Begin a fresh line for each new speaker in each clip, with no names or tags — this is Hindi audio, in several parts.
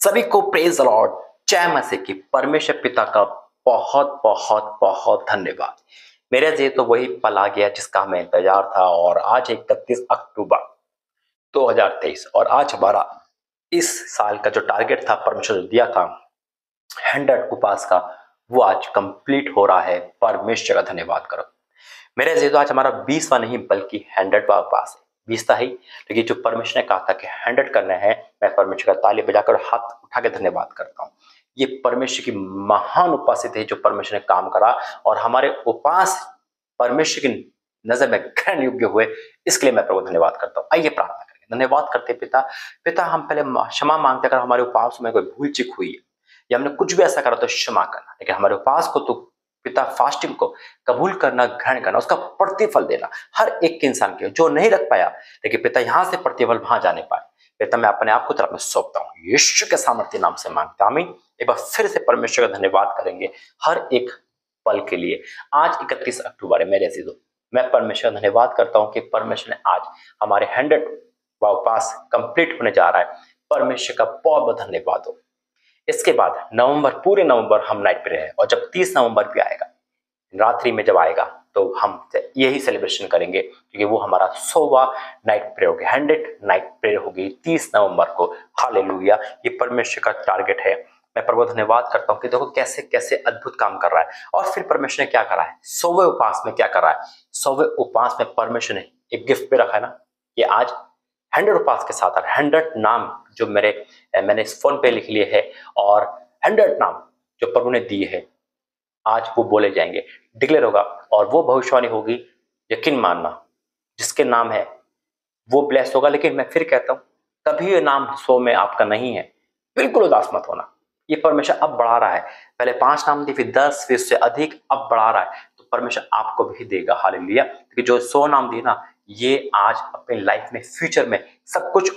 सभी को प्रेज द लॉर्ड, जय मसीह की। परमेश्वर पिता का बहुत बहुत बहुत धन्यवाद। मेरे लिए तो वही पल आ गया जिसका हमें इंतजार था। और आज 31 अक्टूबर 2023 और आज हमारा इस साल का जो टारगेट था परमेश्वर ने दिया था 100 उपवास का, वो आज कंप्लीट हो रहा है। परमेश्वर का धन्यवाद करो। मेरे लिए तो आज हमारा 20वां नहीं बल्कि 100वां उपवास है। 20 था ही, लेकिन जो परमेश्वर ने कहा था कि 100 करना है, मैं परमेश्वर का ताली बजाकर हाथ उठा के धन्यवाद करता हूँ। ये परमेश्वर की महान उपस्थिति है जो परमेश्वर ने काम करा और हमारे उपवास परमेश्वर की नजर में ग्रहण योग्य हुए। इसके लिए मैं प्रभु धन्यवाद करता हूँ। आइए प्रार्थना करेंगे। धन्यवाद करते पिता, हम पहले क्षमा मांगते अगर हमारे उपवास में कोई भूल चूक हुई है या हमने कुछ भी ऐसा करा तो क्षमा करना, लेकिन हमारे उपवास को तो पिता फास्टिंग को कबूल करना, ग्रहण करना, उसका प्रतिफल देना हर एक के इंसान के जो नहीं रख पाया, लेकिन पिता यहां से प्रतिफल वहां जाने पाए। पिता मैं अपने आप को तरफ में सौंपता हूँ, यीशु के सामर्थ्य नाम से मांगता हूं। आमीन। एक बार फिर से परमेश्वर का धन्यवाद करेंगे हर एक पल के लिए। आज 31 अक्टूबर है मेरे अजीजों, मैं परमेश्वर का धन्यवाद करता हूँ कि परमेश्वर ने आज हमारे 100वां उपवास कंप्लीट होने जा रहा है। परमेश्वर का बहुत बहुत धन्यवाद हो। इसके बाद नवंबर, पूरे नवंबर हम नाइट प्रेयर है और जब 30 नवंबर भी आएगा, रात्रि में जब आएगा तो हम यही सेलिब्रेशन करेंगे क्योंकि वो हमारा 100वां नाइट प्रेयर होगी। 100 नाइट प्रेयर होगी 30 नवंबर को। हालेलुया। ये परमेश्वर का टारगेट है। मैं प्रभु धन्यवाद करता हूँ कि देखो कैसे कैसे अद्भुत काम कर रहा है। और फिर परमेश्वर ने क्या करा है 100वें उपवास में, क्या करा है 100वें उपवास में परमेश्वर ने एक गिफ्ट पे रखा है ना कि आज 100 उपवास के साथ 100 नाम जो मैंने इस फोन पे लिख लिए है और 100 नाम जो प्रभु ने दिए है आज वो बोले जाएंगे, डिक्लेयर होगा और वो भविष्यवाणी होगी। यकीन मानना, जिसके नाम है वो ब्लेस होगा। लेकिन मैं फिर कहता हूं, कभी ये नाम 100 में आपका नहीं है, बिल्कुल उदास मत होना। ये परमेश्वर अब बढ़ा रहा है। पहले 5 नाम दिए, फिर 10, फिर उससे अधिक अब बढ़ा रहा है, तो परमेश्वर आपको भी देगा। हालेलुया। क्योंकि जो 100 नाम दिए ना, ये आज अपनी लाइफ में, फ्यूचर में सब कुछ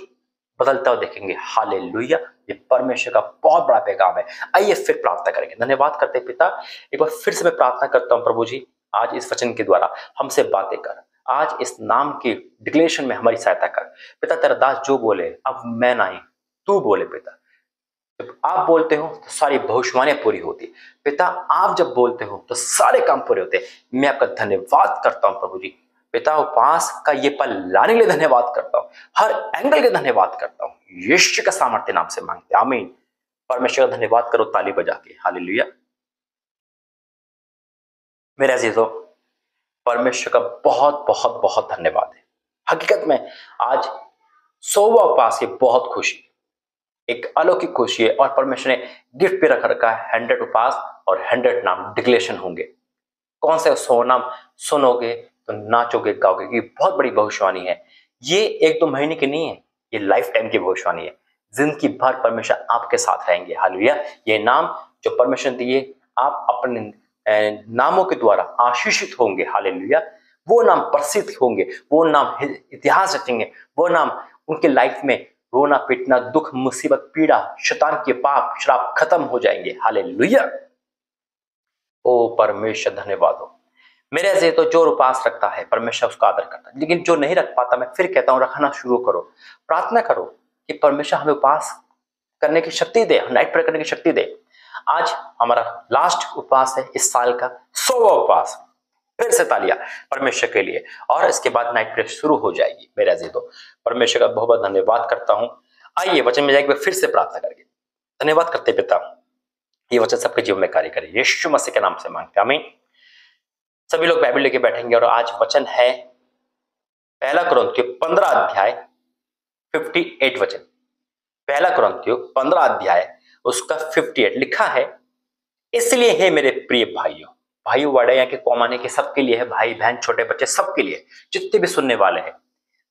बदलता हुआ देखेंगे। हालेलुया। ये परमेश्वर का बहुत बड़ा पैगाम है। आइए फिर प्रार्थना करेंगे। धन्यवाद करते पिता, एक बार फिर से मैं प्रार्थना करता हूं प्रभु जी, आज इस वचन के द्वारा हमसे बातें कर, आज इस नाम की डिक्लेरेशन में हमारी सहायता कर। पिता तेरा दास जो बोले, अब मैं नहीं तू बोले। पिता जब आप बोलते हो तो सारी भविष्यवाणियां पूरी होती। पिता आप जब बोलते हो तो सारे काम पूरे होते। मैं आपका धन्यवाद करता हूं प्रभु जी। पिता उपवास का ये पल लाने के लिए धन्यवाद करता हूं, हर एंगल के धन्यवाद करता हूं। यीशु का सामर्थ्य नाम से मांगते, आमीन। परमेश्वर का धन्यवाद करो ताली बजा के। हालेलुया। मेरे अजीजों, परमेश्वर का बहुत बहुत बहुत धन्यवाद है। हकीकत में आज 100वां उपवास है, बहुत खुशी, एक अलौकिक खुशी है। और परमेश्वर ने गिफ्ट पे रख रखा है 100 उपवास और 100 नाम डिक्लेरेशन होंगे। कौन से 100 नाम सुनोगे तो नाचोगे, गाओगे, ये बहुत बड़ी भविष्यवाणी है। ये 1-2 महीने की नहीं है, ये लाइफ टाइम की भविष्यवाणी है। जिंदगी भर परमेश्वर आपके साथ रहेंगे। हालेलुया। ये नाम जो परमेश्वर दिए, आप अपने नामों के द्वारा आशीषित होंगे। हालेलुया। वो नाम प्रसिद्ध होंगे, वो नाम इतिहास रचेंगे, वो नाम उनके लाइफ में रोना पीटना, दुख, मुसीबत, पीड़ा, शैतान के पाप, श्राप खत्म हो जाएंगे। हालेलुया। ओ परमेश्वर धन्यवाद हो। मेरे ऐसे तो जो उपवास रखता है परमेश्वर उसका आदर करता है, लेकिन जो नहीं रख पाता, मैं फिर कहता हूं रखना शुरू करो। प्रार्थना करो कि परमेश्वर हमें उपवास करने की शक्ति दे, नाइट प्रेयर करने की शक्ति दे। आज हमारा लास्ट उपवास है इस साल का, 100वां उपवास। फिर से तालियां परमेश्वर के लिए, और इसके बाद नाइट प्रेयर शुरू हो जाएगी। मेरे अजीजों, परमेश्वर का बहुत बहुत धन्यवाद करता हूं। आइए वचन में जाएगी, फिर से प्रार्थना करेंगे। धन्यवाद करते पिता, ये वचन सबके जीवन में कार्य करे। यीशु मसीह के नाम से मांगते, आमीन। सभी लोग बाइबल लेके बैठेंगे और आज वचन है पहला कुरिन्थियों 15 अध्याय 58 वचन। पहला कुरिन्थियों 15 अध्याय उसका 58 लिखा है, इसलिए है मेरे प्रिय भाइयों, भाइयों बड़े यहाँ के कौमाने के सबके लिए है, भाई बहन छोटे बच्चे सबके लिए, जितने भी सुनने वाले हैं।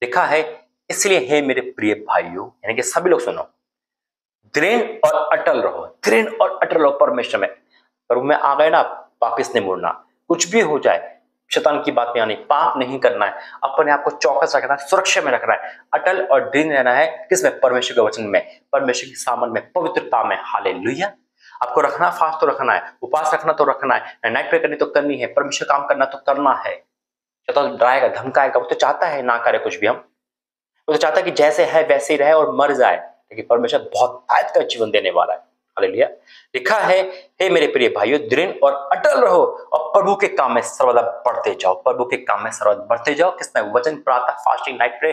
लिखा है, इसलिए है मेरे प्रिय भाइयों, यानी कि सभी लोग सुनो, दृढ़ और अटल रहो, दृढ़ और अटल रहो परमेश्वर में। पर में आ गए ना, वापिस नहीं मुड़ना। कुछ भी हो जाए, शैतान की बात में आनी, पाप नहीं करना है, अपने आप को चौकस रखना है, सुरक्षा में रखना है, अटल और दृढ़ रहना है। किसमें? परमेश्वर के वचन में, परमेश्वर की सामन में, पवित्रता में। हालेलुया। आपको रखना, फास्ट तो रखना है, उपवास रखना तो रखना है, नाइट प्रेयर करनी तो करनी है, परमेश्वर काम करना तो करना है। शैतान डराएगा, धमकाएगा, वो तो चाहता है ना करे कुछ भी। वो तो चाहता है कि जैसे है वैसे ही रहे और मर जाए, लेकिन परमेश्वर बहुत फायद का जीवन देने वाला है। हालेलुया। लिखा है, हे मेरे प्रिय भाइयों, दृढ़ और अटल रहो और प्रभु के काम में सर्वदा बढ़ते जाओ। प्रभु के काम में सर्वदा बढ़ते जाओ। किसने? वचन, प्रार्थना, फास्टिंग, नाइट प्रे।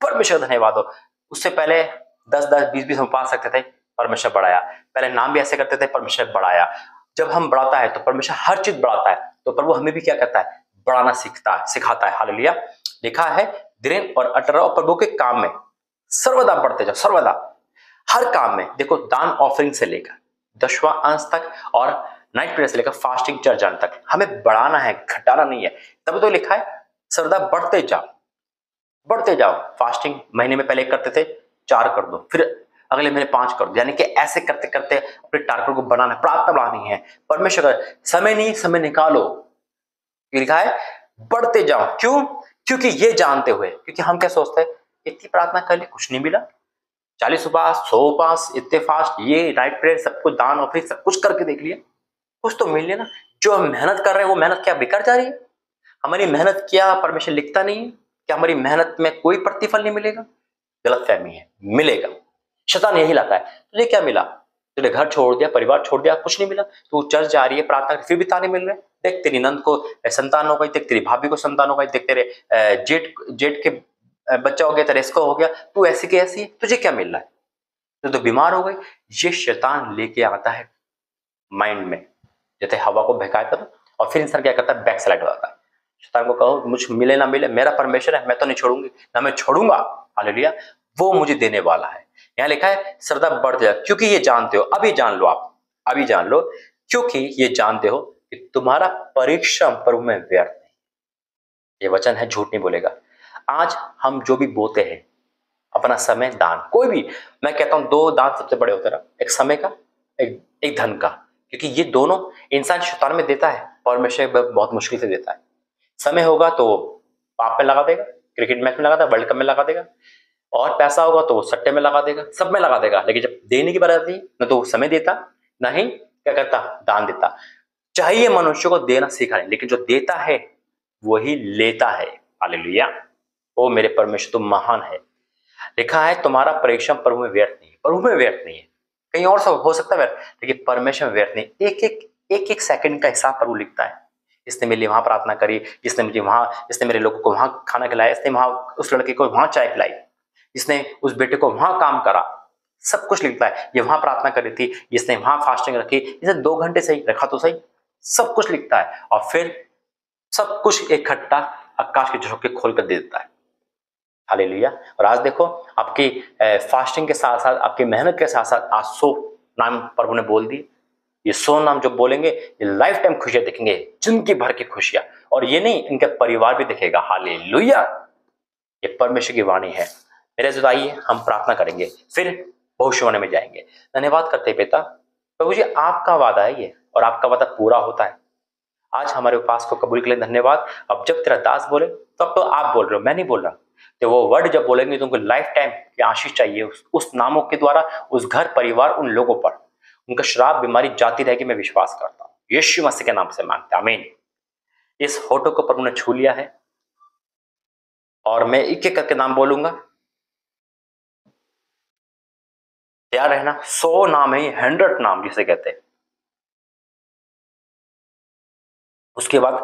परमेश्वर धन्यवाद हो। उससे पहले 10-10, 20-20 हम पा सकते थे, परमेश्वर बढ़ाया। पहले नाम भी ऐसे करते थे, परमेश्वर बढ़ाया। जब हम बढ़ाता है तो परमेश्वर हर चीज बढ़ाता है, तो प्रभु हमें भी क्या करता है? बढ़ाना सिखाता है। हालेलुया। लिखा है, दृढ़ और अटल रहो प्रभु के काम में सर्वदा बढ़ते जाओ। सर्वदा, हर काम में। देखो, दान ऑफरिंग से लेकर 10वां अंश तक और नाइट प्रेयर से लेकर फास्टिंग, चर्च जाने तक हमें बढ़ाना है, घटाना नहीं है। तब तो लिखा है सर्वदा बढ़ते जाओ, बढ़ते जाओ। फास्टिंग महीने में पहले करते थे, 4 कर दो, फिर अगले महीने 5 कर दो। यानी कि ऐसे करते करते अपने टारगेट को बढ़ाना है, प्रार्थना बढ़ानी है। परमेश्वर समय नहीं, समय निकालो। लिखा है बढ़ते जाओ। क्यों? क्योंकि ये जानते हुए, क्योंकि हम क्या सोचते हैं, इतनी प्रार्थना कर ली, कुछ नहीं मिला। 40 उपवास, 100 उपवास, इतने फास्ट, ये राइट प्रेयर, सब कुछ दान और फिर सब कुछ करके देख लिया, कुछ तो मिल लिया ना। जो हम मेहनत कर रहे हैं वो मेहनत क्या बेकार जा रही है? हमारी मेहनत क्या परमेश्वर लिखता नहीं है? क्या हमारी मेहनत में कोई प्रतिफल नहीं मिलेगा? गलतफहमी है, मिलेगा। शैतान यही लाता है। तुझे क्या मिला? तुझे घर छोड़ दिया, परिवार छोड़ दिया, कुछ नहीं मिला। तू चर्च जा रही है, प्रार्थना, फिर भी ताने मिल रहे। देख, तेरी नंद को संतान हो गई, देख तेरी भाभी को संतान हो गई, देख तेरे जेठ जेठ के बच्चा हो गया, तेरे इसको हो गया, तू ऐसी की ऐसी, तुझे क्या मिल रहा है? तो बीमार हो गई। ये शैतान लेके आता है माइंड में, जैसे हवा को बहकाया था, और फिर इंसान क्या करता है? बैक स्लाइड हो जाता है। शैतान को कहो, मुझ मिले ना मिले, मेरा परमेश्वर है, मैं तो नहीं छोड़ूंगी, ना मैं छोड़ूंगा। हालेलुया। वो मुझे देने वाला है। यहाँ लिखा है सर्वदा बढ़ जाए, क्योंकि ये जानते हो, अभी जान लो, आप अभी जान लो, क्योंकि ये जानते हो कि तुम्हारा परिश्रम प्रभु में व्यर्थ नहीं। ये वचन है, झूठ नहीं बोलेगा। आज हम जो भी बोते हैं, अपना समय, दान, कोई भी, मैं कहता हूं 2 दान सबसे बड़े होते हैं ना, एक समय का, एक धन का। क्योंकि ये दोनों इंसान शैतान में देता है, परमेश्वर बहुत मुश्किल से देता है। समय होगा तो पाप में लगा देगा, क्रिकेट मैच में लगा देगा, वर्ल्ड कप में लगा देगा, और पैसा होगा तो वो सट्टे में लगा देगा, सब में लगा देगा। लेकिन जब देने की बात आती है, न तो समय देता, ना ही क्या करता? दान देता। चाहिए मनुष्य को देना सीखा है, लेकिन जो देता है वही लेता है। हालेलुया। ओ मेरे परमेश्वर, तुम महान है। लिखा है तुम्हारा परिश्रम प्रभु में व्यर्थ नहीं है। प्रभु में व्यर्थ नहीं है, कहीं और सब हो सकता है व्यर्थ, लेकिन परमेश्वर में व्यर्थ नहीं। एक सेकंड का हिसाब प्रभु लिखता है। इसने मेरे लिए वहां प्रार्थना करी, इसने मुझे वहां, इसने मेरे लोगों को वहां खाना खिलाया, इसने वहां उस लड़के को वहां चाय पिलाई, इसने उस बेटे को वहां काम करा, सब कुछ लिखता है। ये वहां प्रार्थना करी थी, इसने वहां फास्टिंग रखी, इसे 2 घंटे सही रखा तो सही, सब कुछ लिखता है। और फिर सब कुछ इकट्ठा आकाश के झरोखे खोल कर दे देता है। हालेलुया। और आज देखो, आपकी फास्टिंग के साथ साथ, आपकी मेहनत के साथ साथ, आज 100 नाम प्रभु ने बोल दिए। ये 100 नाम जो बोलेंगे, ये लाइफ टाइम खुशियां देखेंगे, जिंदगी भर की खुशियां। और ये नहीं, इनका परिवार भी दिखेगा। हालेलुया। ये परमेश्वर की वाणी है। मेरे जो आइए हम प्रार्थना करेंगे, फिर भविष्यवाणी में जाएंगे। धन्यवाद करते हैं पिता, प्रभु जी, आपका वादा है ये, और आपका वादा पूरा होता है। आज हमारे उपास को कबूल के लिए धन्यवाद। अब जब तेरा दास बोले, तब तो आप बोल रहे हो, मैं नहीं बोल रहा। तो वो वर्ड जब बोलेंगे, तुमको लाइफ टाइम की आशीष चाहिए उस नामों के द्वारा, उस घर परिवार, उन लोगों पर उनका श्राप बीमारी जाती रहेगी। मैं विश्वास करता हूँ, यीशु मसीह के नाम से मांगता, आमीन। इस फोटो को प्रभु ने छू लिया है, और मैं एक एक करके नाम बोलूंगा, तैयार रहना। 100 नाम है, 100 नाम जिसे कहते हैं। उसके बाद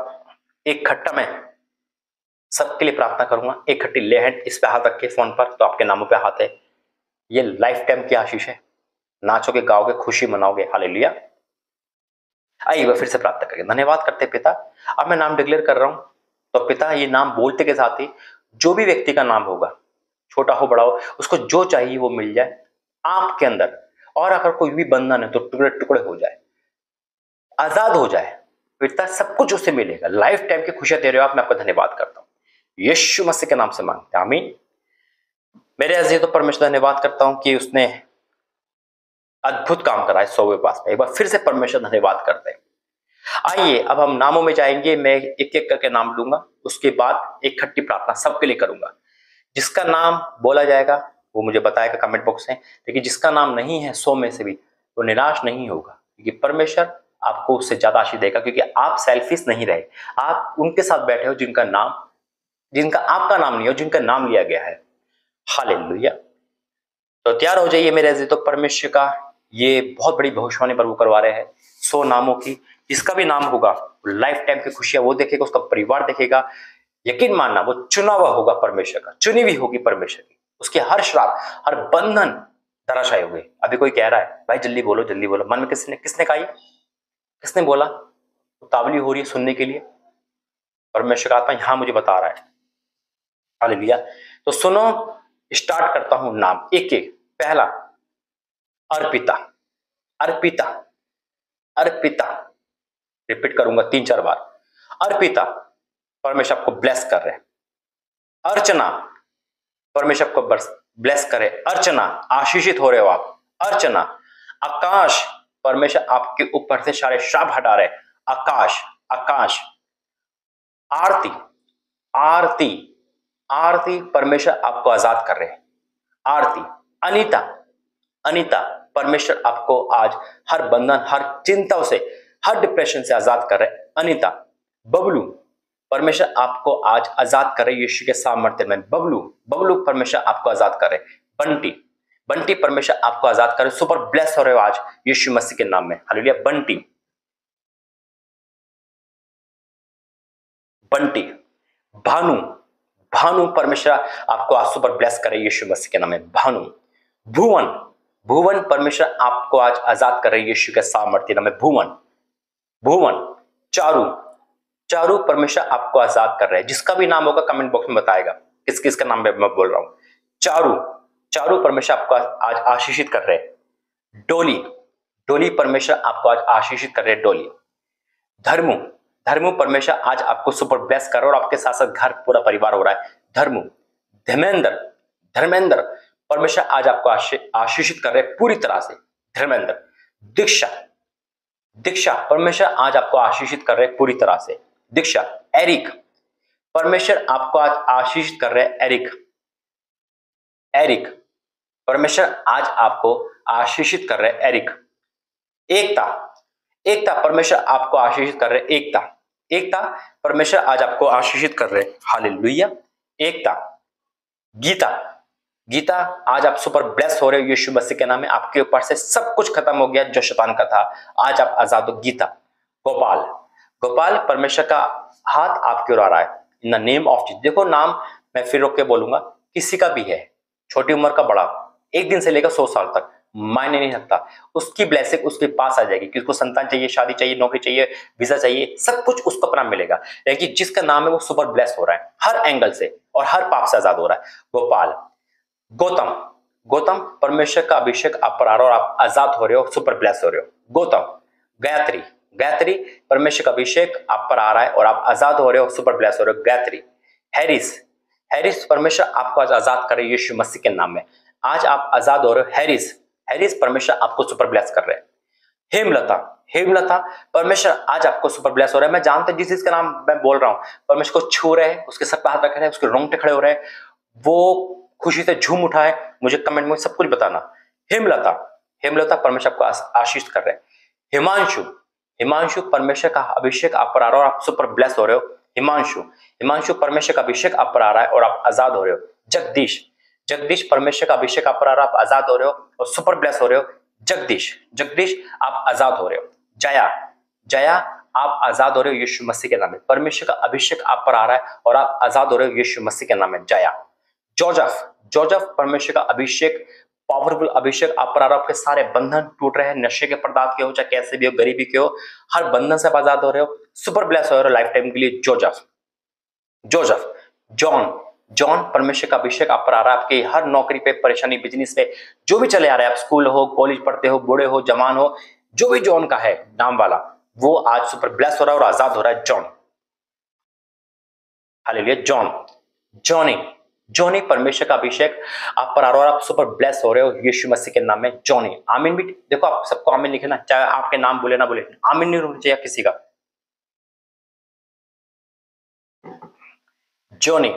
एक खट्टा में सबके लिए प्रार्थना करूंगा। एक खट्टी ले हैंड इस पे हाथ रख के फोन पर, तो आपके नामों पे हाथ है। ये लाइफ टाइम की आशीष है। नाचोगे, गाओगे, खुशी मनाओगे। हालेलुया। आइए वह फिर से प्रार्थना करेंगे। धन्यवाद करते पिता, अब मैं नाम डिक्लेयर कर रहा हूं, तो पिता ये नाम बोलते के साथ ही जो भी व्यक्ति का नाम होगा, छोटा हो बड़ा हो, उसको जो चाहिए वो मिल जाए आपके अंदर। और अगर कोई भी बंधन है तो टुकड़े टुकड़े हो जाए, आजाद हो जाए। पिता सब कुछ उससे मिलेगा। लाइफ टाइम की खुशियां दे रहे हो आप, मैं आपका धन्यवाद करता हूं, यीशु मसीह के नाम से मांगते हैं, आमीन। मेरे अजीज तो परमेश्वर धन्यवाद करता हूं कि उसने अद्भुत काम करा है 100वें पास में। एक बार फिर से परमेश्वर धन्यवाद करते हैं। आइए अब हम नामों में जाएंगे। मैं एक एक करके नाम लूंगा, उसके बाद एक खट्टी प्रार्थना सबके लिए करूंगा। जिसका नाम बोला जाएगा वो मुझे बताएगा कमेंट बॉक्स में। लेकिन जिसका नाम नहीं है 100 में से भी, वो निराश नहीं होगा, क्योंकि परमेश्वर आपको उससे ज्यादा आशीष देगा। क्योंकि आप सेल्फिश नहीं रहे, आप उनके साथ बैठे हो जिनका आपका नाम नहीं हो, जिनका नाम लिया गया है। हालेलुया। तो तैयार हो जाइए मेरे अजीजों, तो परमेश्वर का ये बहुत बड़ी भविष्यवाणी प्रभु करवा रहे हैं 100 नामों की। जिसका भी नाम होगा लाइफ टाइम की खुशियां वो देखेगा, उसका परिवार देखेगा। यकीन मानना वो चुना हुआ होगा परमेश्वर का, चुनी हुई होगी परमेश्वर की। उसके हर श्राप, हर बंधन धराशायी हो गए। अभी कोई कह रहा है भाई जल्दी बोलो जल्दी बोलो, मन में किसने किसने कहा, किसने बोला? उतावली हो रही है सुनने के लिए। परमेश्वर का आत्मा यहां मुझे बता रहा है। हालेलुया। तो सुनो, स्टार्ट करता हूं नाम एक एक। पहला अर्पिता, अर्पिता, अर्पिता। रिपीट करूंगा 3-4 बार। अर्पिता, परमेश्वर आपको ब्लेस कर रहे हैं। अर्चना, परमेश्वर आपको ब्लेस करे। अर्चना, आशीषित हो रहे हो आप। अर्चना। आकाश, परमेश्वर आपके ऊपर से सारे श्राप हटा रहे। आकाश, आकाश। आरती, आरती, आरती, परमेश्वर आपको आजाद कर रहे हैं। आरती। अनीता, अनीता, परमेश्वर आपको आज हर बंधन, हर चिंताओं से, हर डिप्रेशन से आजाद कर रहे हैं। अनीता। बबलू, परमेश्वर आपको आज आजाद कर रहे यीशु के सामर्थ्य में। बबलू, बबलू, परमेश्वर आपको आजाद कर रहे। बंटी, बंटी, परमेश्वर आपको आजाद करे। सुपर ब्लेस हो रहे हो आज यीशु मसीह के नाम में। हालेलुया। बंटी, बंटी। भानु, भानु, परमेश्वर आपको आज सुपर ब्लेस करे यीशु मसीह के नाम में। भानु। भुवन, भुवन, परमेश्वर आपको आज आजाद कर रहे यीशु के सामर्थ्य नाम में। भुवन, भुवन। चारू, चारू, परमेश्वर आपको आजाद कर रहे हैं। जिसका भी नाम होगा कमेंट बॉक्स में बताएगा किस किस का नाम मैं बोल रहा हूं। चारू, चारू, परमेश्वर आपको आज आशीषित कर रहे हैं। डोली, डोली, परमेश्वर आपको आज आशीषित कर रहे हैं। डोली। धर्मु, धर्मु, परमेश्वर आज आपको सुपर ब्लेस कर रहा है और आपके साथ साथ घर पूरा परिवार हो रहा है। धर्मु। धर्मेंद्र, धर्मेंद्र, परमेश्वर आज आपको आशीषित कर रहे हैं पूरी तरह से। धर्मेंद्र। दीक्षा, दीक्षा, परमेश्वर आज आपको आशीषित कर रहे हैं पूरी तरह से। दीक्षा। एरिक, परमेश्वर आपको आज आशीषित कर रहे हैं। एरिक, एरिक, परमेश्वर आज आपको आशीषित कर रहे हैं। एरिक। एकता, एकता, परमेश्वर आपको आशीषित कर रहे हैं। एकता, एकता, परमेश्वर आज आपको आशीषित कर रहे हैं। हालेलुया। एकता। गीता, गीता, आज आप सुपर ब्लेस हो रहे हो यीशु मसीह के नाम में। आपके ऊपर से सब कुछ खत्म हो गया जो शैतान का था, आज आप आजाद हो। गीता। गोपाल, गोपाल, परमेश्वर का हाथ आपकी ओर आ रहा है in the name of Jesus. देखो नाम मैं फिर रोक के बोलूंगा, किसी का भी है, छोटी उम्र का बड़ा, 1 दिन से लेकर 100 साल तक, मायने नहीं रखता। उसकी ब्लेसिंग उसके पास आ जाएगी कि उसको संतान चाहिए, शादी चाहिए, नौकरी चाहिए, वीजा चाहिए, सब कुछ उसको अपना मिलेगा। लेकिन जिसका नाम है वो सुपर ब्लेस हो रहा है हर एंगल से और हर पाप से आजाद हो रहा है। गोपाल। गौतम, गौतम, परमेश्वर का अभिषेक आप पर आ रहा है और आप आजाद हो रहे हो, सुपर ब्लेस हो रहे हो। गौतम। गायत्री, गायत्री, परमेश्वर का अभिषेक आप पर आ रहा है और आप आजाद हो रहे हो, सुपर ब्लेस हो रहे हो। गायत्री। हैरिस, हैरिस, परमेश्वर आपको आज आजाद कर रहे हैं यीशु मसीह के नाम में। आज आप आजाद हो रहे हो। हैरिस, हैरिस, परमेश्वर आपको सुपर ब्लेस कर रहे हैं। हेमलता, हेमलता, परमेश्वर आज आपको सुपर ब्लेस हो रहा है। मैं जानता हूं जिस चीज का नाम मैं बोल रहा हूं, परमेश्वर को छू रहे हैं, उसके सर पर हाथ रख रहे हैं, उसके रोंगटे खड़े हो रहे हैं, वो खुशी से झूम उठाए। मुझे कमेंट में सब कुछ बताना। हेमलता, हेमलता, परमेश्वर आपको आशीष कर रहे हैं। हिमांशु, हिमांशु, परमेश्वर का अभिषेक आप पर आ रहा है और आप सुपर ब्लेस हो रहे हो। हिमांशु, हिमांशु, परमेश्वर का अभिषेक आप पर आ रहा है और आप आजाद हो रहे हो। जगदीश, जगदीश, परमेश्वर का अभिषेक आप पर आ रहा है, आप आजाद हो रहे हो और सुपर ब्लेस हो रहे हो। जगदीश, जगदीश, आप आजाद हो रहे हो। जया, जया, आप आजाद हो रहे हो यीशु मसीह के नाम में। परमेश्वर का अभिषेक आप पर आ रहा है और आप आजाद हो रहे हो यीशु मसीह के नाम में। जया। जोजफ, जोजफ, परमेश्वर का अभिषेक, पावरफुल अभिषेक आप पर आ रहा है। आपके सारे बंधन टूट रहे हैं, नशे के पदार्थ के हो, चाहे कैसे भी हो, गरीबी के हो, हर बंधन से आप आजाद हो रहे हो, सुपर ब्लेस हो रहे हो लाइफ टाइम के लिए। जोजफ। जोजफ। जॉन, जॉन, परमेश्वर का अभिषेक आप पर आ रहा है। आपके हर नौकरी पे, परेशानी, बिजनेस पे, जो भी चले आ रहा है, आप स्कूल हो, कॉलेज पढ़ते हो, बूढ़े हो, जवान हो, जो भी जॉन का है नाम वाला, वो आज सुपर ब्लेस हो रहा है और आजाद हो रहा है। John. Hallelujah. John. Johnny, Johnny, परमेश्वर का अभिषेक आप पर आ रहा है और आप सुपर ब्लेस हो रहे हो यीशु मसीह के नाम में। जॉनी। आमीन भी देखो, आप सबको आमीन लिखना, चाहे आपके नाम बोले ना बोले, आमीन नहीं होना चाहिए किसी का। जॉनी।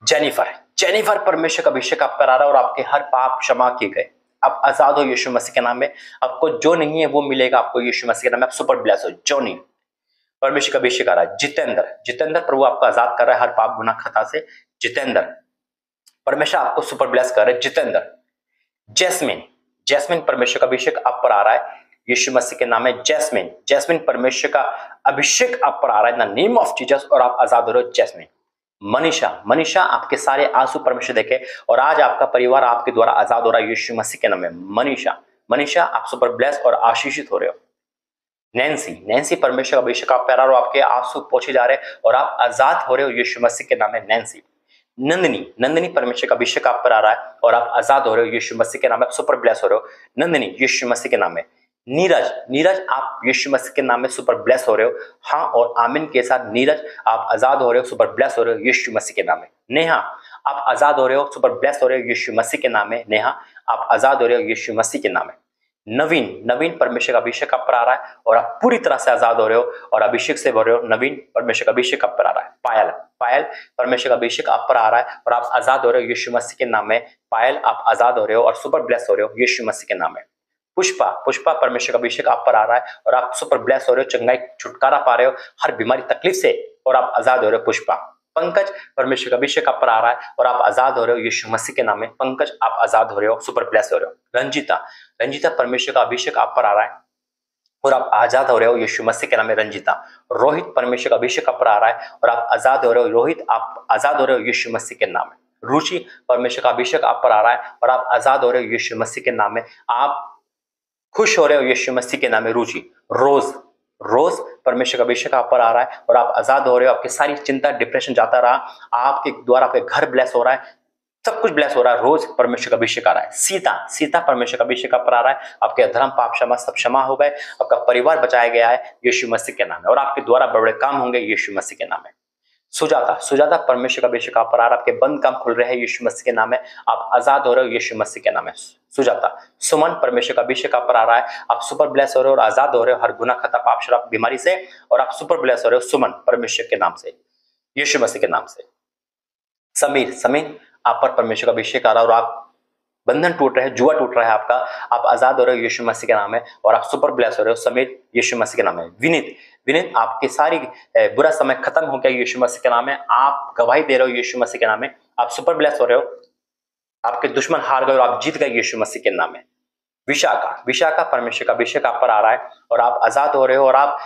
जेनिफर, जेनिफर, परमेश्वर का अभिषेक आप पर आ रहा है और आपके हर पाप क्षमा किए गए, आप आजाद हो यीशु मसीह के नाम में। आपको जो नहीं है वो मिलेगा आपको यीशु मसीह के नाम में, आप सुपर ब्लेस हो। जॉनी, परमेश्वर का अभिषेक आ रहा है। जितेंद्र, जितेंद्र, प्रभु आपको आजाद कर रहा है हर पाप गुनाह खता से। जितेंद्र, परमेश्वर आपको सुपर ब्लेस कर रहे हैं। जितेंद्र। जैस्मिन, जैस्मिन परमेश्वर का अभिषेक आप पर आ रहा है, यीशु मसीह के नाम में जैस्मिन, जैस्मिन परमेश्वर का अभिषेक आप पर आ रहा है in the name of Jesus, और आप आजाद हो रहे हो जैस्मिन। मनीषा, मनीषा आपके सारे आंसू परमेश्वर देखे और आज आपका परिवार आपके द्वारा आजाद हो रहा है यीशु मसीह के नाम में। मनीषा, मनीषा आप सुपर ब्लेस और आशीषित हो रहे हो। नैन्सी, नैन्सी परमेश्वर का अभिषेक आप पर आ रहा हो, आपके आंसू पोछे जा रहे हैं और आप आजाद हो रहे हो यीशु मसीह के नाम में। नैन्सी, नंदिनी, नंदिनी परमेश्वर का अभिषेक आप पर आ रहा है और आप आजाद हो रहे हो यीशु मसीह के नाम में, सुपर ब्लेस हो रहे हो। नंदिनी यीशु मसीह के नाम में। नीरज, नीरज आप यीशु मसीह के नाम में सुपर ब्लेस हो रहे हो। हाँ और आमीन के साथ नीरज आप आजाद हो रहे हो, सुपर ब्लेस हो रहे हो यीशु मसीह के नाम में। नेहा आप आजाद हो रहे हो, सुपर ब्लेस हो रहे हो यीशु मसीह के नाम में। नेहा आप आजाद हो रहे हो यीशु मसीह के नाम में। नवीन, नवीन परमेश्वर का अभिषेक आप पर आ रहा है और आप पूरी तरह से आजाद हो रहे हो और अभिषेक से भर रहे हो। नवीन परमेश्वर का अभिषेक आप पर आ रहा है। पायल, पायल परमेश्वर का अभिषेक आप पर आ रहा है और आप आजाद हो रहे हो यीशु मसीह के नाम में। पायल आप आजाद हो रहे हो और सुपर ब्लेस हो रहे हो यीशु मसीह के नाम में। पुष्पा, पुष्पा परमेश्वर का अभिषेक आप पर आ रहा है और आप सुपर ब्लेस हो रहे हो, चंगाई छुटकारा पा रहे हो हर बीमारी तकलीफ से और आप आजाद हो रहे हो। पुष्पा। पंकज परमेश्वर का अभिषेक आप पर आ रहा है और आप आजाद हो रहे हो यीशु मसीह के नाम में। पंकज आप आजाद हो रहे हो, सुपर ब्लेस हो रहे हो। रंजीता, रंजीता परमेश्वर का अभिषेक आप पर आ रहा है और आप आजाद हो रहे हो यीशु मसीह के नाम में। रंजीता। रोहित परमेश्वर का अभिषेक आप पर आ रहा है और आप आजाद हो रहे हो। रोहित आप आजाद हो रहे हो यीशु मसीह के नाम में। रुचि परमेश्वर का अभिषेक आप पर आ रहा है और आप आजाद हो रहे हो यीशु मसीह के नाम में। आप खुश हो रहे हो यीशु मसीह के नाम में। रुचि। रोज, रोज परमेश्वर का अभिषेक आप पर आ रहा है और आप आजाद हो रहे हो। आपकी सारी चिंता डिप्रेशन जाता रहा, आपके द्वारा आपके घर ब्लेस हो रहा है, सब कुछ ब्लेस हो रहा है। रोज परमेश्वर का अभिषेक आ रहा है। सीता, सीता परमेश्वर का अभिषेक आप पर आ रहा है। आपके धर्म पाप क्षमा सब क्षमा हो गए, आपका परिवार बचाया गया है यीशु मसीह के नाम में और आपके द्वारा बड़े काम होंगे यीशु मसीह के नाम में। सुजाता, सुजाता परमेश्वर का अभिषेक आप पर आ रहा है। आपके बंद काम खुल रहे हैं यीशु मसीह के नाम में। आप आजाद हो रहे हो यीशु मसीह के नाम में। सुजाता। सुमन परमेश्वर का अभिषेक आप पर आ रहा है। आप सुपर ब्लेस हो रहे हो और आजाद हो रहे हो हर गुनाह खता पाप शराब बीमारी से और आप सुपर ब्लेस हो रहे हो सुमन परमेश्वर के नाम से, यीशु मसीह के नाम से। समीर, समीर आप पर परमेश्वर का अभिषेक आ रहा है और आप बंधन टूट रहे हैं, जुआ टूट रहा है आपका, आप आजाद हो रहे हो यीशु मसीह के नाम है और आप सुपर ब्लेस हो रहे हो समीर यीशु मसीह के नाम है। विनीत, विनीत आपके सारी बुरा समय खत्म हो गया यीशु मसीह के नाम है। आप गवाही दे रहे हो यीशु मसीह के नाम है। आप सुपर ब्लेस हो रहे हो, आपके दुश्मन हार गए और आप जीत गए यीशु मसीह के नाम में। विशाखा, विशाखा परमेश्वर का अभिषेक आप पर आ रहा है और आप आजाद हो रहे हो और आप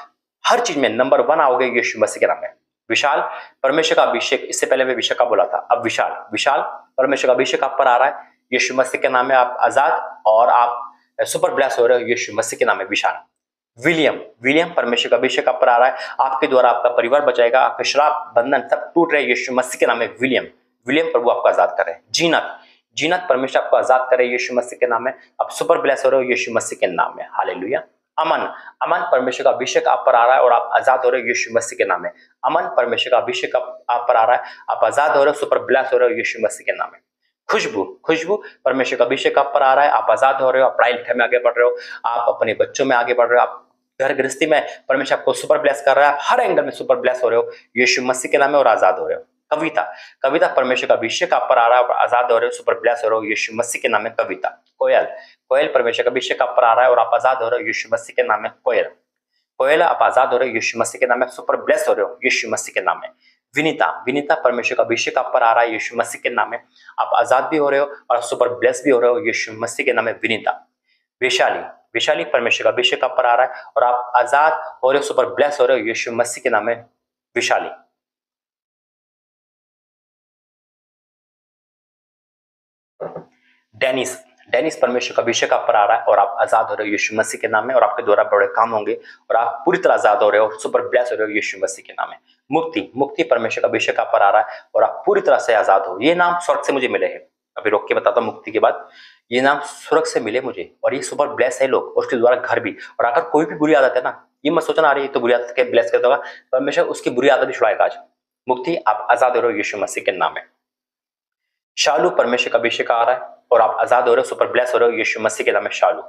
हर चीज में नंबर 1 आओगे यीशु मसीह के नाम में। विशाल परमेश्वर का अभिषेक, इससे पहले मैं विशाखा बोला था, अब विशाल, विशाल परमेश्वर का अभिषेक आप पर आ रहा है यीशु मसीह के नाम में। आप आजाद और आप सुपर ब्लेस हो रहे हो यीशु मसीह के नाम में। विशाल। विलियम, विलियम परमेश्वर का अभिषेक आप पर आ रहा है। आपके द्वारा आपका परिवार बचाएगा, आपके श्राप बंधन सब टूट रहे यीशु मसीह के नाम में। विलियम, विलियम प्रभु आपको आजाद कर रहे हैं। जीनत, जीनत परमेश्वर आपको आजाद करे यीशु मसीह के नाम में। आप सुपर ब्लेस हो रहे हो यीशु मसीह के नाम में। हालेलुया। अमन, अमन परमेश्वर का अभिषेक आप पर आ रहा है और आप आजाद हो रहे हो यीशु मसीह के नाम में। अमन परमेश्वर का अभिषेक आप पर आ रहा है, आप आजाद हो रहे हो, सुपर ब्लेस हो रहे हो यीशु मसीह के नाम में। खुशबू, खुशबू परमेश्वर का अभिषेक आप पर आ रहा है, आप आजाद हो रहे हो, आप पढ़ाई लिखाई में आगे बढ़ रहे हो, आप अपने बच्चों में आगे बढ़ रहे हो, आप घर गृहस्थी में परमेश्वर आपको सुपर ब्लेस कर रहा है, आप हर एंगल में सुपर ब्लेस हो रहे हो यीशु मसीह के नाम में और आजाद हो रहे हो। कविता, कविता परमेश्वर का अभिषेक आप पर आ रहा है और आजाद हो रहे हो, सुपर ब्लेस हो रहे हो यीशु मसीह के नाम में। कविता। कोयल, कोयल परमेश्वर का अभिषेक आप पर आ रहा है और आप आजाद हो रहे हो यीशु मसीह के नाम में। कोयल, कोयल आप आजाद हो रहे हो यीशु मसीह के नाम में, सुपर ब्लेस हो रहे हो यीशु मसीह के नाम में। विनीता, विनीता परमेश्वर का अभिषेक आप पर आ रहा है यीशु मसीह के नाम में। आप आजाद भी हो रहे हो और सुपर ब्लेस भी हो रहे हो यीशु मसीह के नाम में। विनीता। वैशाली, वैशाली परमेश्वर का अभिषेक आप पर आ रहा है और आप आजाद हो रहे हो, सुपर ब्लेस हो रहे हो यीशु मसीह के नाम में। वैशाली। डेनिस, डेनिस परमेश्वर का अभिषेक आप पर आ रहा है और आप आजाद हो रहे हो यीशु मसीह के नाम में और आपके द्वारा बड़े काम होंगे और आप पूरी तरह आजाद हो रहे हो, सुपर ब्लेस हो रहे हो यीशु मसीह के नाम में। मुक्ति, मुक्ति परमेश्वर का अभिषेक आप पर आ रहा है और आप पूरी तरह से आजाद हो। ये नाम स्वर्ग से मुझे मिले हैं, अभी रोक के बताता हूँ। मुक्ति के बाद ये नाम स्वर्ग से मिले मुझे और ये सुपर ब्लेस है लोग, और उसके द्वारा घर भी। और अगर कोई भी बुरी आदत है ना, ये मत सोचना आ रही है तो बुरी आदत के ब्लेस करता होगा, परमेश्वर उसकी बुरी आदत भी छुड़ाएगा आज। मुक्ति, आप आजाद हो रहे हो यीशु मसीह के नाम में। शालू परमेश्वर का अभिषेक आ रहा है और आप आजाद हो रहे हो, सुपर ब्लेस हो रहे हो यीशु मसीह के नाम में। शालू,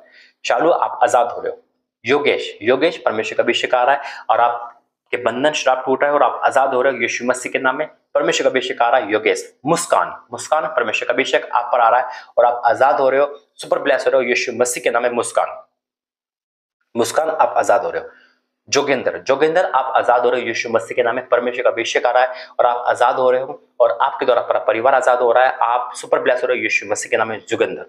शालू आप आजाद हो रहे हो। योगेश, योगेश परमेश्वर का अभिषेक आ रहा है और आपके बंधन श्राप टूट रहा है और आप आजाद हो रहे हो यीशु मसीह के नाम में। परमेश्वर का अभिषेक आ रहा है। योगेश। मुस्कान, मुस्कान परमेश्वर का अभिषेक आप पर आ रहा है और आप आजाद हो रहे हो, सुपर ब्लेस हो रहे हो यीशु मसीह के नाम में। मुस्कान, मुस्कान आप आजाद हो रहे हो। जोगेंद्र, जोगेंद्र आप आजाद हो रहे हो यीशु मसीह के नाम में। परमेश्वर का अभिषेक आ रहा है और आप आजाद हो रहे हो और आपके द्वारा पूरा परिवार आजाद हो रहा है, आप सुपर ब्लेस हो रहे हो यीशु मसीह के नाम में। जोगेंद्र।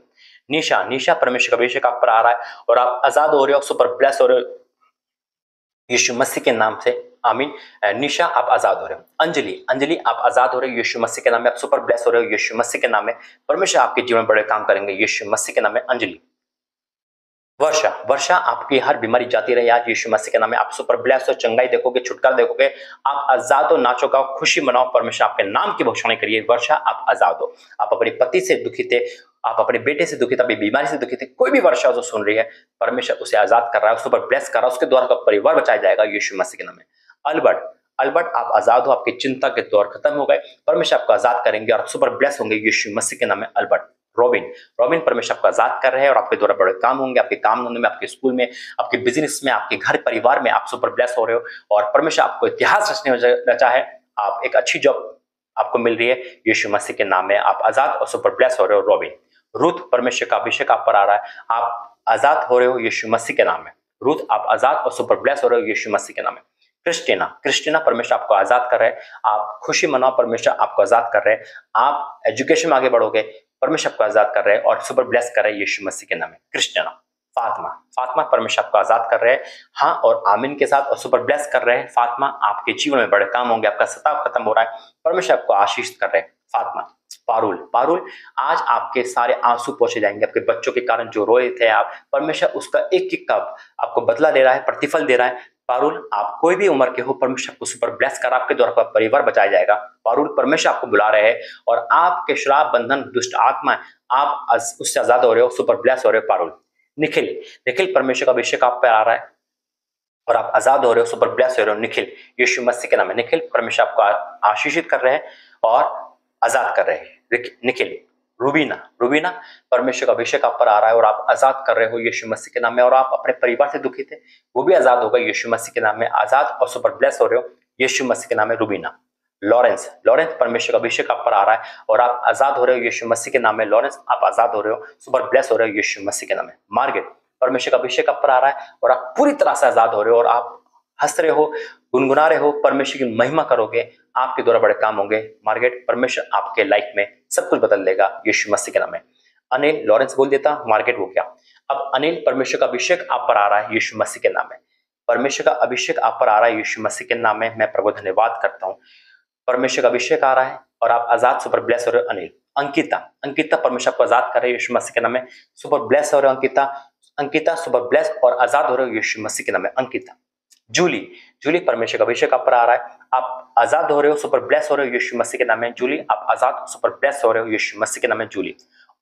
निशा, निशा परमेश्वर का अभिषेक आप पर आ रहा है और आप आजाद हो रहे हो, सुपर ब्लेस हो रहे हो यीशु मसीह के नाम से। आमीन। निशा आप आजाद हो रहे हो। अंजलि, अंजलि आप आजाद हो रहे हो यीशु मसीह के नाम में, आप सुपर ब्लेस हो रहे हो यीशु मसीह के नाम में। परमेश्वर आपके जीवन में बड़े काम करेंगे यीशु मसीह के नाम में। अंजलि। वर्षा, वर्षा आपकी हर बीमारी जाती रही आज यीशु मसीह के नाम में। आप सुपर ब्लेस हो, चंगाई देखोगे, छुटकारा देखोगे, आप आजाद हो, नाचो गाओ, खुशी मनाओ, परमेश्वर आपके नाम की घोषणा करिए। वर्षा आप आजाद हो। आप अपने पति से दुखी थे, आप अपने बेटे से दुखी थे, अपनी बीमारी से दुखी थे, कोई भी वर्षा जो सुन रही है, परमेश्वर उसे आजाद कर रहा है, सुपर ब्लेस कर रहा है, उसके द्वारा आपका परिवार बचाया जाएगा यीशु मसीह के नाम में। अल्बर्ट, अल्बर्ट आप आजाद हो, आपकी चिंता के दौर खत्म हो गए, परमेश्वर आपको आजाद करेंगे और सुपर ब्लेस होंगे यीशु मसीह के नाम में। अल्बर्ट। रोबिन, रोबिन परमेश्वर आपको आजाद कर रहे हैं और आपके द्वारा बड़े काम होंगे, आपके काम धंधे में, आपके स्कूल में, आपके बिजनेस में, आपके घर परिवार में आप सुपर ब्लेस हो रहे हो और परमेश्वर आपको इतिहास रचने रचा है। आप एक अच्छी जॉब आपको मिल रही है यीशु मसीह के नाम में। आप आजाद और सुपर ब्लेस हो रहे हो। रोबिन। रुथ परमेश्वर का अभिषेक आप पर आ रहा है, आप आजाद हो रहे हो यीशु मसीह के नाम में। रुथ आप आजाद और सुपर ब्लेस हो रहे हो यीशु मसीह के नाम में। क्रिस्टीना, क्रिस्टीना परमेश्वर आपको आजाद कर रहे हैं, आप खुशी मनाओ, परमेश्वर आपको आजाद कर रहे हैं, आप एजुकेशन में आगे बढ़ोगे, परमेश्वर आपको आजाद कर रहे हैं और सुपर ब्लेस कर रहे हैं यीशु मसीह के नाम में। क्रिस्टीना। फातिमा, फातिमा परमेश्वर आपको आजाद कर रहे हैं, हाँ और आमीन के साथ, और सुपर ब्लेस कर रहे हैं। फातिमा आपके जीवन में बड़े काम होंगे, आपका सताव खत्म हो रहा है, परमेश्वर आपको आशीष कर रहे हैं। फातिमा। पारुल, पारुल आज आपके सारे आंसू पोंछे जाएंगे, आपके बच्चों के कारण जो रोए थे आप, परमेश्वर उसका एक एक का आपको बदला दे रहा है, प्रतिफल दे रहा है। पारुल आप कोई भी उम्र के हो, परमेश्वर आपको सुपर ब्लेस कर, आपके द्वारा आपका परिवार बचाया जाएगा। पारुल परमेश्वर आपको बुला रहे हैं और आपके श्राप बंधन दुष्ट आत्मा आप उससे आजाद हो रहे हो, सुपर ब्लेस हो रहे हो। पारुल। निखिल, निखिल परमेश्वर का अभिषेक आप पे आ रहा है और आप आजाद हो रहे हो, सुपर ब्लेस हो रहे हो। निखिल यीशु मसीह के नाम में। निखिल परमेश्वर आपको आशीषित कर रहे हैं और आजाद कर रहे हैं। निखिल। रूबीना, रूबीना परमेश्वर का अभिषेक आप पर आ रहा है और आप आजाद कर रहे हो यीशु मसीह के नाम में, और आप अपने परिवार से दुखी थे, वो भी आजाद होगा यीशु मसीह के नाम में। आजाद और सुपर ब्लेस हो रहे हो यीशु मसीह के नाम में। रूबीना। लॉरेंस, लॉरेंस परमेश्वर का अभिषेक आप पर आ रहा है और आप आजाद हो रहे हो यीशु मसीह के नाम में। लॉरेंस आप आजाद हो रहे हो, सुपर ब्लेस हो रहे हो यीशु मसीह के नाम में। मार्गेट परमेश्वर का अभिषेक आप पर आ रहा है और आप पूरी तरह से आजाद हो रहे हो और आप हंस रहे हो, गुनगुना रहे हो, परमेश्वर की महिमा करोगे, आपके द्वारा बड़े काम होंगे। मार्गेट परमेश्वर आपके लाइफ में सब कुछ बदल देगा यीशु मसीह के नाम में। अनिल, लॉरेंस बोल देता, मार्गेट वो क्या। अब अनिल परमेश्वर का अभिषेक आप पर आ रहा है यीशु मसीह के नाम में। परमेश्वर का अभिषेक आप पर आ रहा है यीशु मसीह के नाम में। मैं प्रभु धन्यवाद करता हूँ, परमेश्वर का अभिषेक आ रहा है और आप आजाद सुपर ब्लेस हो रहे हो। अनिल। अंकिता, अंकिता परमेश्वर को आजाद कर रहे हो यीशु मसीह के नाम में, सुपर ब्लेस हो रहे हो। अंकिता, अंकिता सुपर ब्लेस और आजाद हो रहे हो यीशु मसीह के नाम में। अंकिता। जूली, जूली परमेश्वर का अभिषेक आप पर आ रहा है, आप आजाद हो रहे हो, सुपर ब्लेस हो रहे हो यीशु मसीह के नाम में। जूली आप आजाद सुपर ब्लेस हो रहे हो यीशु मसीह के नाम में। जूली।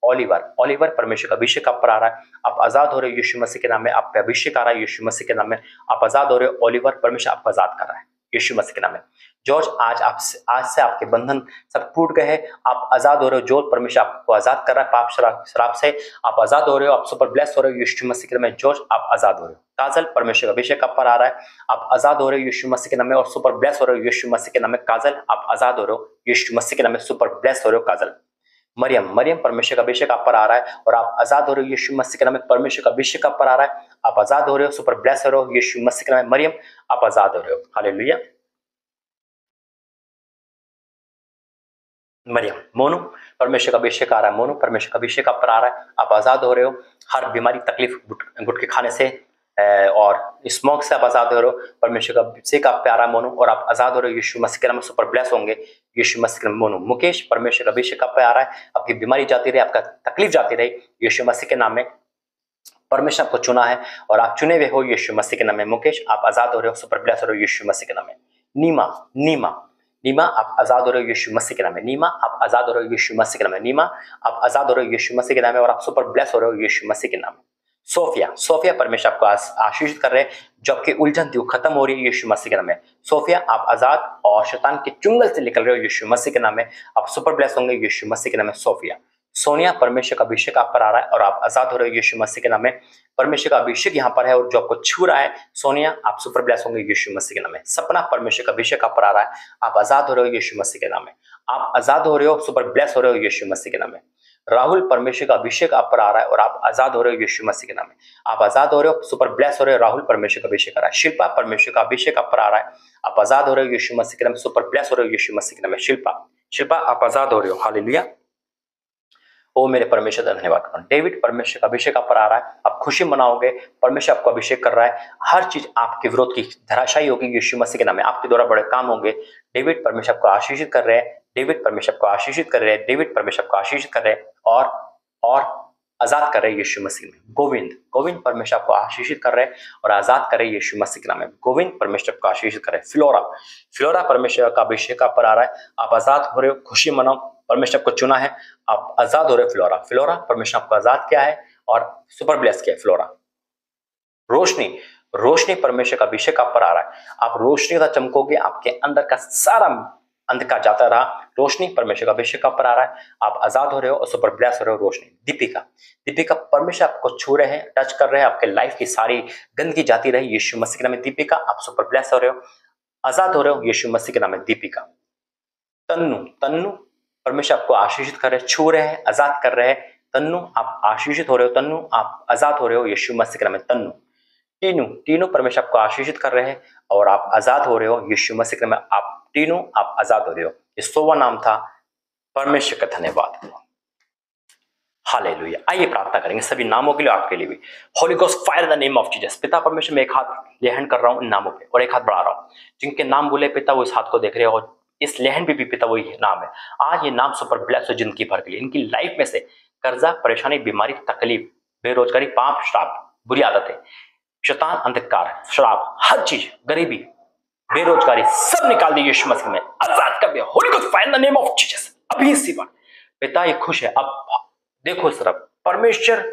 ओलिवर, ओलिवर परमेश्वर का अभिषेक आप पर आ रहा है, आप आजाद हो रहे हो यीशु मसीह के नाम में। आप पे अभिषेक आ रहा है यीशु मसीह के नाम में, आप आजाद हो रहे हो। ओलिवर परमेश्वर आपको आजाद कर रहा है यीशु मसीह के नाम में। जॉर्ज आज से आपके बंधन सब टूट गए हैं, आप आजाद हो रहे हो। जॉर्ज परमेश्वर आपको आजाद कर रहा है पाप शराब से, आप आजाद हो रहे हो, आप सुपर ब्लेस हो रहे हो यीशु मसीह के नाम में। जॉर्ज आप आजाद हो रहे हो। काजल परमेश्वर का अभिषेक आप पर आ रहा है, आप आजाद हो रहे हो यीशु मसीह के नाम में और सुपर ब्लेस हो रहे हो यीशु मसीह के नाम में। काजल आप आजाद हो रहे हो यीशु मसीह के नाम में, सुपर ब्लेस हो रहे हो। काजल। मरियम, मरियम परमेश्वर का अभिषेक आप पर आ रहा है और आप आजाद हो रहे हो यीशु मसीह के नाम में। परमेश्वर का अभिषेक आप पर आ रहा है, आप आजाद हो रहे हो, सुपर ब्लेस हो रहे हो यीशु मसीह के नाम में। मरियम आप आजाद हो रहे हो। हालेलुया। मरियम। मोनू परमेश्वर का अभिषेक आ रहा है, मोनू परमेश्वर का अभिषेक आप पर आ रहा है, आप आजाद हो रहे हो हर बीमारी तकलीफ गुटके खाने से और स्मोक से आप आजाद हो रहे हो। परमेश्वर का अभिषेक आप पे आ रहा है मोनू और आप आजाद हो रहे हो यीशु मसीह के नाम में, सुपर ब्लेस होंगे यीशु मसीह के नाम में। मोनू। मुकेश परमेश्वर का अभिषेक आप पे आ रहा है, आपकी बीमारी जाती रहे, आपका तकलीफ जाती रहे यीशु मसीह के नाम में। परमेश्वर आपको चुना है और आप चुने हुए हो यीशु मसीह के नाम में। मुकेश आप आजाद हो रहे हो, सुपर ब्लेस हो रहे हो यीशु मसीह के नाम में। नीमा, नीमा, नीमा आप आजाद हो रहे हो यीशु मसीह के नाम में। नीमा आप आजाद हो रहे हो यीशु मसीह के नाम में। नीमा आप आजाद हो रहे हो यीशु मसीह के नाम में और आप सुपर ब्लेस हो रहे हो यीशु मसीह के नाम में। सोफिया, सोफिया परमेश्वर आपको आशीषित कर रहे हैं, जो आपकी उलझन थी वो खत्म हो रही है यीशु मसीह के नाम में। सोफिया आप आजाद और शैतान के चुंगल से निकल रहे हो यीशु मसीह के नाम में, आप सुपर ब्लेस होंगे यीशु मसीह के नाम में। सोफिया। सोनिया परमेश्वर का अभिषेक आप पर आ रहा है और आप आजाद हो रहे हो यीशु मसीह के नाम में। परमेश्वर का अभिषेक यहाँ पर है और जो आपको छू रहा है, सोनिया आप सुपर ब्लेस होंगे यीशु मसीह के नाम में। सपना परमेश्वर का अभिषेक आप पर आ रहा है, आप आजाद हो रहे हो यीशु मसीह के नाम में, आप आजाद हो रहे हो, सुपर ब्लेस हो रहे हो यीशु मसीह के नाम में। राहुल परमेश्वर का अभिषेक आप पर आ रहा है और आप आजाद हो रहे हो यीशु मसीह के नाम में, आप आजाद हो रहे हो, सुपर ब्लेस हो रहे हो। राहुल परमेश्वर का अभिषेक आ रहा है। शिल्पा परमेश्वर का अभिषेक आप पर आ रहा है, आप आजाद हो रहे हो यीशु मसीह के नाम में, सुपर ब्लेस हो रहे हो यीशु मसीह के नाम में। शिल्पा, शिल्पा आप आजाद हो रहे हो। हालेलुया। ओ मेरे परमेश्वर का धन्यवाद करता हूं। डेविड, परमेश्वर का अभिषेक आप पर आ रहा है, आप खुशी मनाओगे, परमेश्वर आपको अभिषेक कर रहा है, हर चीज आपके विरोध की धराशायी होगी यीशु मसीह के नाम में, आपके द्वारा बड़े काम होंगे। डेविड, परमेश्वर आपको आशीषित कर रहे हैं, डेविड परमेश्वर आपको आशीषित कर रहे हैं, डेविड परमेश्वर आपको आशीषित कर रहे हैं और आजाद कर रहे हैं यीशु मसीह में। गोविंद, गोविंद परमेश्वर आपको आशीषित कर रहे हैं और आजाद कर रहे हैं यीशु मसीह के नाम में। गोविंद परमेश्वर आपको आशीषित कर रहे हैं। फिलोरा, फिलोरा परमेश्वर का अभिषेक आप पर आ रहा है, आप आजाद हो रहे हो, खुशी मनाओ, परमेश्वर आपको चुना है, आप आजाद हो रहे हो। फिलोरा, फिलोरा परमेश्वर आपको आजाद किया है और सुपर ब्लेस किया है। फिलोरा, रोशनी, रोशनी परमेश्वर का अभिषेक आप पर आ रहा है, आप रोशनी का चमकोगे, आपके अंदर का सारा अंधकार जाता रहा। रोशनी परमेश्वर का अभिषेक आप पर आ रहा है, आप आजाद हो रहे हो और सुपर ब्लेस हो रहे हो। रोशनी, दीपिका, दीपिका परमेश्वर आपको छू रहे हैं, टच कर रहे हैं, आपके लाइफ की सारी गंदगी जाती रही यीशु मसीह के नाम में। दीपिका, आप सुपर ब्लेस हो रहे हो, आजाद हो रहे हो यीशु मसीह के नाम में। दीपिका, तन्नू, तन्नू परमेश्वर आपको आशीषित कर रहे हैं, छू रहे हैं, आजाद कर रहे हैं। तन्नू, आप आशीषित हो रहे हो, तन्नू आप आजाद हो रहे हो यीशु मसीह के नाम में। तन्नू, टीनू, टीनू परमेश्वर आपको आशीषित कर रहे हैं और आप आजाद हो रहे हो यीशु मसीह के नाम में। आप टीनू, आप आजाद हो रहे हो। ये 100वां नाम था। परमेश्वर का धन्यवाद। हालेलुया। आइए प्रार्थना करेंगे सभी नामों के लिए, आपके लिए भी। Holi ghost fire in the name of Jesus. पिता परमेश्वर, मैं एक हाथ लेहन कर रहा हूं इन नामों पे और एक हाथ बढ़ा रहा हूं। जिनके नाम बोले पिता वो इस हाथ को देख रहे हो, इस लेहन पे भी पिता वही नाम है। आज ये नाम सुपर ब्लेस हो जिंदगी भर के लिए। इनकी लाइफ में से कर्जा, परेशानी, बीमारी, तकलीफ, बेरोजगारी, पाप, श्राप, बुरी आदतें, शैतान, अंधकार, श्राप, हर चीज, गरीबी, बेरोजगारी सब निकाल दी यीशु मसीह में, आजाद कर दिया। Holi ghost fire in the name of Jesus. अभी इसी बार पिता ये खुश है। अब देखो इस तरफ, परमेश्वर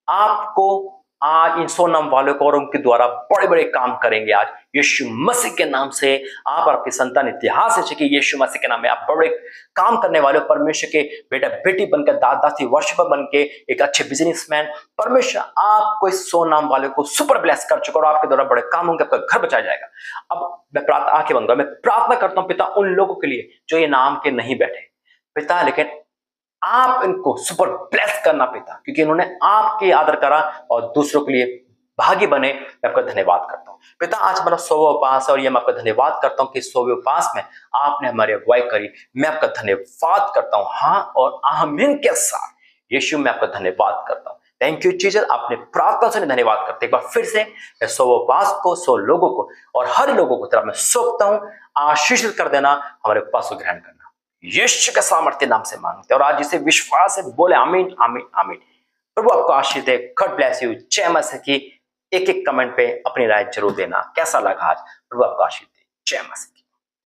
आपको आज इन 100 नाम वालों को और उनके द्वारा बड़े बड़े काम करेंगे। आज यीशु मसीह के नाम से आप और आपकी संतान इतिहास है कि यीशु मसीह के नाम में आप बड़े काम करने वाले हो। परमेश्वर के बेटा बेटी बनकर, दासी वर्शिपर बन के एक अच्छे बिजनेसमैन, परमेश्वर आपको इस 100 नाम वाले को सुपर ब्लेस कर चुका और आपके द्वारा बड़े काम होंगे, आपका घर बचाया जाएगा। अब मैं प्रार्थना आंखें बंद, मैं प्रार्थना करता हूं पिता उन लोगों के लिए जो ये नाम के नहीं बैठे पिता, लेकिन आप इनको सुपर ब्लेस करना पिता, क्योंकि इन्होंने आपके आदर करा और दूसरों के लिए भागी बने। मैं आपका धन्यवाद करता हूं पिता। आज हमारा 100वां उपवास है और ये मैं आपका धन्यवाद करता हूं कि 100वें उपवास में आपने हमारी अगुवाई करी। मैं आपका धन्यवाद करता हूं, हाँ और आमीन के साथ यीशु मैं आपका धन्यवाद करता हूं। Thank you Jesus. आपने प्रार्थना से धन्यवाद करते। एक बार फिर से मैं 100वां उपवास को, 100 लोगों को और हर लोगों को तरह मैं सौंपता हूं। आशीषित कर देना, हमारे उपवास को ग्रहण करना, यीशु के सामर्थ्य नाम से मांगते हैं और आज जिसे विश्वास है बोले आमीन आमीन आमीन। प्रभु आपको आशीष दे। God bless you. जय मसीह की। एक एक कमेंट पे अपनी राय जरूर देना, कैसा लगा आज। प्रभु आपको आशीष दे। जय मसीह।